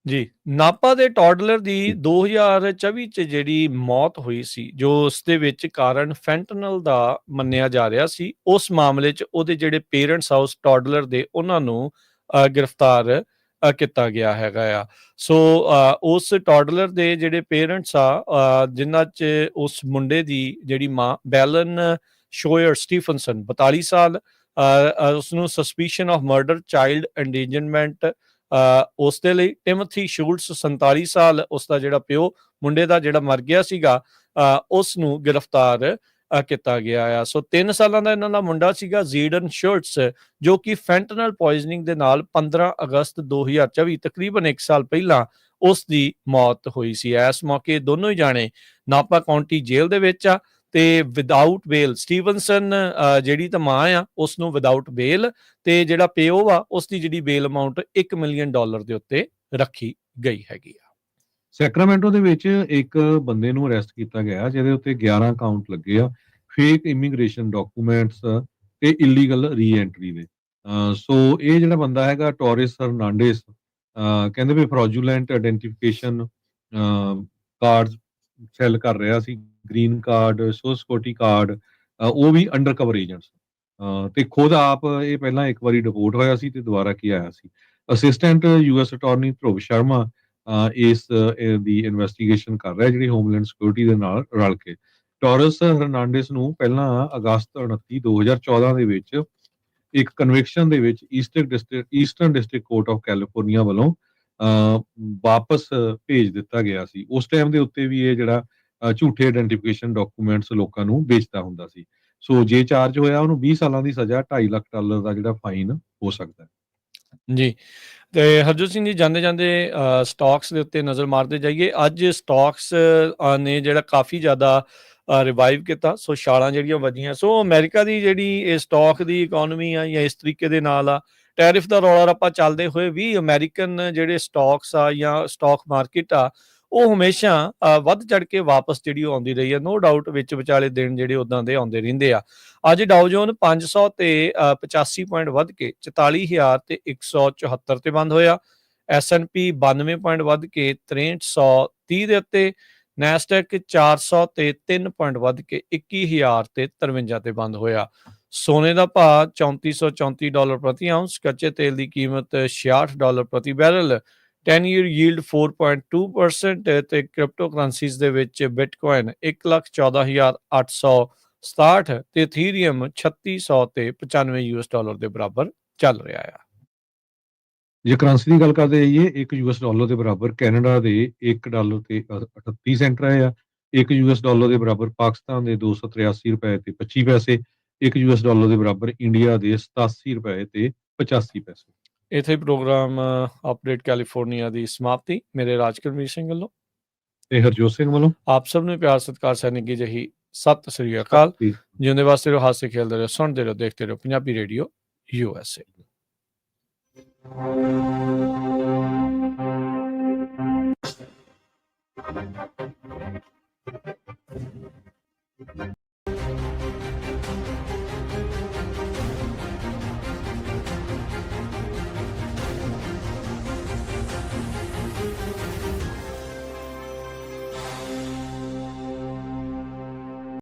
ਜੀ ਨਾਪਾ ਦੇ ਟੌਡਲਰ ਦੀ 2024 ਚ ਜਿਹੜੀ ਮੌਤ ਹੋਈ ਸੀ, ਜੋ ਉਸ ਦੇ ਵਿੱਚ ਕਾਰਨ ਫੈਂਟਨਲ ਦਾ ਮੰਨਿਆ ਜਾ ਰਿਹਾ ਸੀ, ਉਸ ਮਾਮਲੇ 'ਚ ਉਹਦੇ ਜਿਹੜੇ ਪੇਰੈਂਟਸ ਆ ਉਸ ਟੌਡਲਰ ਦੇ ਉਹਨਾਂ ਨੂੰ ਗ੍ਰਿਫਤਾਰ ਕੀਤਾ ਗਿਆ ਹੈਗਾ ਆ। ਸੋ ਉਸ ਟੌਡਲਰ ਦੇ ਜਿਹੜੇ ਪੇਰੈਂਟਸ ਆ ਜਿਨ੍ਹਾਂ 'ਚ ਉਸ ਮੁੰਡੇ ਦੀ ਜਿਹੜੀ ਮਾਂ ਬੈਲਨ ਸ਼ੋਇਰ ਸਟੀਫਨਸਨ 42 ਸਾਲ, ਉਸਨੂੰ ਸਸਪੀਸ਼ਨ ਆਫ ਮਰਡਰ, ਚਾਈਲਡ ਐਂਡੇਂਜਰਮੈਂਟ ਉਸ ਦੇ ਲਈ। ਟਿਮੋਥੀ ਸ਼ੂਲਟਸ 47 ਸਾਲ, ਉਸ ਦਾ ਜਿਹੜਾ ਪਿਓ ਮੁੰਡੇ ਦਾ ਜਿਹੜਾ ਮਰ ਗਿਆ ਸੀਗਾ, ਉਸ ਨੂੰ ਗ੍ਰਿਫਤਾਰ ਕੀਤਾ ਗਿਆ ਆ। ਸੋ 3 ਸਾਲਾਂ ਦਾ ਇਹਨਾਂ ਦਾ ਮੁੰਡਾ ਸੀਗਾ ਜ਼ੀਡਨ ਸ਼ਰਟਸ, ਜੋ ਕਿ ਫੈਂਟਨਲ ਪੋਇਜ਼ਨਿੰਗ ਦੇ ਨਾਲ 15 ਅਗਸਤ 2024 ਤਕਰੀਬਨ 1 ਸਾਲ ਪਹਿਲਾਂ ਉਸ ਦੀ ਮੌਤ ਹੋਈ ਸੀ। ਇਸ ਮੌਕੇ ਦੋਨੋਂ ਹੀ ਜਾਣੇ ਨਾਪਾ ਕਾਉਂਟੀ ਜੇਲ੍ਹ ਦੇ ਵਿੱਚ ਆ ਤੇ ਵਿਦਆਊਟ ਬੇਲ। ਸਟੀਵਨਸਨ ਜਿਹੜੀ ਤਾਂ ਮਾਂ ਆ ਉਸ ਨੂੰ ਵਿਦਆਊਟ ਬੇਲ, ਤੇ ਜਿਹੜਾ ਪਿਓ ਆ ਉਸ ਦੀ ਜਿਹੜੀ ਬੇਲ ਅਮਾਊਂਟ $1 ਮਿਲੀਅਨ ਦੇ ਉੱਤੇ ਰੱਖੀ ਗਈ ਹੈਗੀ ਆ।
ਸੈਕਰਾਮੈਂਟੋ ਦੇ ਵਿੱਚ ਇੱਕ ਬੰਦੇ ਨੂੰ ਅਰੈਸਟ ਕੀਤਾ ਗਿਆ ਜਿਹਦੇ ਉੱਤੇ 11 ਕਾਊਂਟ ਲੱਗੇ ਆ ਫੇਕ ਇਮੀਗ੍ਰੇਸ਼ਨ ਡਾਕੂਮੈਂਟਸ ਤੇ ਇਲੀਗਲ ਰੀ-ਐਂਟਰੀ ਦੇ। ਸੋ ਇਹ ਜਿਹੜਾ ਬੰਦਾ ਹੈਗਾ ਟੋਰਿਸ ਹਰਨਾਂਡੇਸ, ਕਹਿੰਦੇ ਵੀ ਫਰੋਜੂਲੈਂਟ ਆਇਡੈਂਟੀਫਿਕੇਸ਼ਨ ਕਾਰਡ ਸੈਲ ਕਰ ਰਿਹਾ ਸੀ, green card, social security card, ਉਹ ਵੀ ਅੰਡਰ ਕਵਰ ਏਜੰਟਸ। ਤੇ ਖੁਦ ਆਪ ਇਹ ਪਹਿਲਾਂ ਇੱਕ ਵਾਰੀ ਡਿਪੋਰਟ ਹੋਇਆ ਸੀ ਤੇ ਦੁਬਾਰਾ ਕੀ ਆਇਆ ਸੀ। ਅਸਿਸਟੈਂਟ ਯੂਐਸ ਅਟਾਰਨੀ ਧਰੁਵ ਸ਼ਰਮਾ ਇਸ ਦੀ ਇਨਵੈਸਟੀਗੇਸ਼ਨ ਕਰ ਰਿਹਾ ਜਿਹੜੀ ਹੋਮਲੈਂਡ ਸਿਕਿਉਰਿਟੀ ਦੇ ਨਾਲ ਰਲ ਕੇ। ਟੋਰਸ ਹਰਨਾਂਡੇਸ ਨੂੰ ਪਹਿਲਾਂ ਅਗਸਤ 29 2014 ਦੇ ਵਿੱਚ ਇੱਕ ਕਨਵਿਕਸ਼ਨ ਦੇ ਵਿੱਚ eastern district court of California ਵੱਲੋਂ ਵਾਪਸ ਭੇਜ ਦਿੱਤਾ ਗਿਆ ਸੀ। ਉਸ ਟਾਈਮ ਦੇ ਉੱਤੇ ਵੀ ਇਹ ਜਿਹੜਾ ਝੂਠੇ ਆਇਡੈਂਟੀਫਿਕੇਸ਼ਨ ਡਾਕੂਮੈਂਟਸ ਲੋਕਾਂ ਨੂੰ ਵੇਚਦਾ ਹੁੰਦਾ ਸੀ। ਸੋ ਜੇ ਚਾਰਜ ਹੋਇਆ ਉਹਨੂੰ 20 ਸਾਲਾਂ ਦੀ ਸਜ਼ਾ, $2.5 ਲੱਖ ਦਾ ਜਿਹੜਾ ਫਾਈਨ ਹੋ ਸਕਦਾ ਹੈ।
ਜੀ, ਤੇ ਹਰਜੋਤ ਸਿੰਘ ਜੀ ਜਾਂਦੇ ਜਾਂਦੇ ਸਟਾਕਸ ਦੇ ਉੱਤੇ ਨਜ਼ਰ ਮਾਰਦੇ ਜਾਈਏ। ਅੱਜ ਸਟਾਕਸ ਨੇ ਜਿਹੜਾ ਕਾਫੀ ਜ਼ਿਆਦਾ ਰਿਵਾਈਵ ਕੀਤਾ, ਸੋ ਛਾਲਾਂ ਜਿਹੜੀਆਂ ਵੱਜੀਆਂ। ਸੋ ਅਮਰੀਕਾ ਦੀ ਜਿਹੜੀ ਇਹ ਸਟਾਕ ਦੀ ਇਕੋਨਮੀ ਆ ਜਾਂ ਇਸ ਤਰੀਕੇ ਦੇ ਨਾਲ ਆ, ਟੈਰਿਫ ਦਾ ਰੌਲਾ ਰੱਪਾ ਚੱਲਦੇ ਹੋਏ ਵੀ ਅਮਰੀਕਨ ਜਿਹੜੇ ਸਟਾਕਸ ਆ ਜਾਂ ਸਟਾਕ ਮਾਰਕੀਟ ਆ ਉਹ ਹਮੇਸ਼ਾ ਵੱਧ ਚੜ ਕੇ ਵਾਪਸ ਜਿਹੜੀ ਉਹ ਆਉਂਦੀ ਰਹੀ ਹੈ। ਨੋ ਡਾਊਟ ਵਿੱਚ ਵਿਚਾਲੇ ਦਿਨ ਜਿਹੜੇ ਉਦਾਂ ਦੇ ਆਉਂਦੇ ਰਹਿੰਦੇ ਆ। ਅੱਜ ਡਾਓ ਜੋਨ 500 ਤੇ 85 ਪੁਆਇੰਟ ਵੱਧ ਕੇ 44,174 ਤੇ ਬੰਦ ਹੋਇਆ। S&P 92 ਪੁਆਇੰਟ ਵੱਧ ਕੇ 6330 ਦੇ ਉੱਤੇ। ਨੈਸਡੈਕ 400 ਤੇ 3 ਪੁਆਇੰਟ ਵੱਧ ਕੇ 21,053 ਤੇ ਬੰਦ ਹੋਇਆ। ਸੋਨੇ ਦਾ ਭਾਅ $3434 ਪ੍ਰਤੀ ਆਉਂਸ। ਕੱਚੇ ਤੇਲ ਦੀ ਕੀਮਤ $66 ਪ੍ਰਤੀ ਬੈਰਲ। 10 year yield 4.2% ਤੇ ਕ੍ਰਿਪਟੋ ਕਰੰਸੀਜ਼ ਦੇ ਵਿੱਚ ਬਿਟਕੋਇਨ 1,14,867 ਤੇ ਇਥੀਰੀਅਮ 3600 ਤੇ $95 ਦੇ ਬਰਾਬਰ ਚੱਲ ਰਿਹਾ ਆ।
ਜੇ ਕਰੰਸੀ ਦੀ ਗੱਲ ਕਰਦੇ ਜਾਈਏ, $1 ਦੇ ਬਰਾਬਰ ਕੈਨੇਡਾ ਦੇ $1 ਤੇ 38 ਸੈਂਟ ਰਹੇ ਆ। $1 ਦੇ ਬਰਾਬਰ ਪਾਕਿਸਤਾਨ ਦੇ $283 ਤੇ 25 ਪੈਸੇ। $1 ਦੇ ਬਰਾਬਰ ਇੰਡੀਆ ਦੇ $87 ਤੇ 85 ਪੈਸੇ।
ਇੱਥੇ ਪ੍ਰੋਗਰਾਮ ਅਪਡੇਟ ਕੈਲੀਫੋਰਨੀਆ ਦੀ ਸਮਾਪਤੀ। ਮੇਰੇ ਰਾਜਕਰਮੀਰ ਸਿੰਘ ਵੱਲੋਂ
ਤੇ ਹਰਜੋਤ ਸਿੰਘ ਵੱਲੋਂ
ਆਪ ਸਭ ਨੂੰ ਪਿਆਰ ਸਤਿਕਾਰ ਸੈਨਿਕੀ ਜਹੀ ਸਤਿ ਸ੍ਰੀ ਅਕਾਲ। ਜਿਉਂਦੇ ਵਾਸਤੇ ਰਹੋ, ਹਾਸੇ ਖੇਲਦੇ ਰਹੋ, ਸੁਣਦੇ ਰਹੋ, ਦੇਖਦੇ ਰਹੋ ਪੰਜਾਬੀ ਰੇਡੀਓ USA।